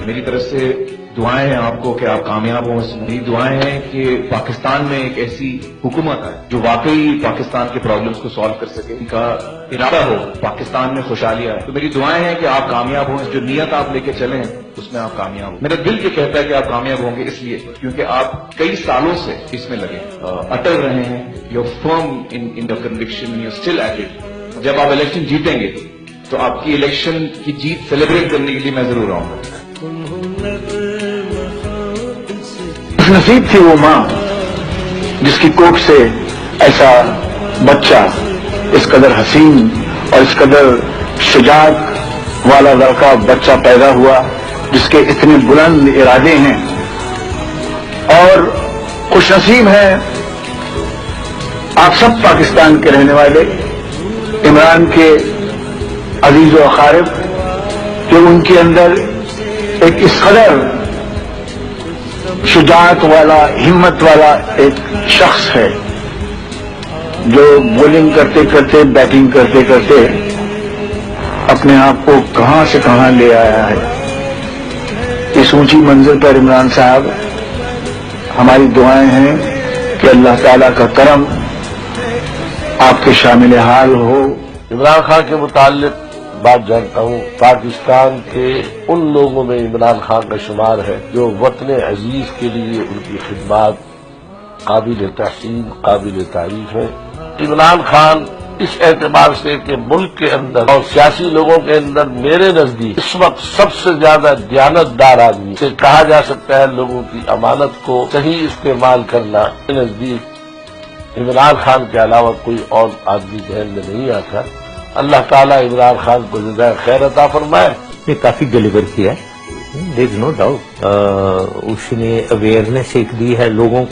میری طرف سے دعائیں ہیں آپ کو کہ آپ کامیاب ہوں. میری دعائیں ہیں کہ پاکستان میں ایک ایسی حکومت ہے جو واقعی پاکستان کے پرابلمز کو سالو کر سکے. ان کا ارادہ ہو پاکستان میں خوشحالی آئے. تو میری دعائیں ہیں کہ آپ کامیاب ہوں. جو نیت آپ لے کے چلیں اس میں آپ کامیاب ہوں. میرا دل یہ کہتا ہے کہ آپ کامیاب ہوں گے اس لیے کیونکہ آپ کئی سالوں سے اس میں لگے اٹل رہے ہیں. You are firm in your conviction, you are still at it. جب آپ الیکشن جیتیں گے تو آپ کی الیکشن کی جیت سیلیبریٹ کرنے کے لیے میں ضرور آؤں گا. نصیب تھی وہ ماں جس کی کوکھ سے ایسا بچہ اس قدر حسین اور اس قدر شجاعت والا لڑکا بچہ پیدا ہوا جس کے اتنے بلند ارادے ہیں. اور خوش نصیب ہیں آپ سب پاکستان کے رہنے والے عمران کے عزیز و اقارب جو ان کے اندر ایک اس قدر شجاعت والا ہمت والا ایک شخص ہے جو بولنگ کرتے کرتے بیٹنگ کرتے کرتے اپنے آپ کو کہاں سے کہاں لے آیا ہے. اس اونچی منزل پر عمران صاحب ہماری دعائیں ہیں کہ اللہ تعالیٰ کا کرم آپ کے شامل حال ہو. عمران خان کے متعلق بات جانتا ہوں. پاکستان کے ان لوگوں میں عمران خان کا شمار ہے جو وطن عزیز کے لیے ان کی خدمات قابل تحسین قابل تعریف ہے. عمران خان اس اعتبار سے کہ ملک کے اندر اور سیاسی لوگوں کے اندر میرے نزدیک اس وقت سب سے زیادہ دیانتدار آدمی سے کہا جا سکتا ہے. لوگوں کی امانت کو صحیح استعمال کرنا میرے نزدیک عمران خان کے علاوہ کوئی اور آدمی ذہن میں نہیں آتا. اللہ تعالیٰ عمران خان کو جزائے خیر عطا فرمائے. نے کافی ڈیلیور کیا ہے, دیر از نو ڈاؤٹ. اس نے اویئرنیس ایک دی ہے لوگوں کو.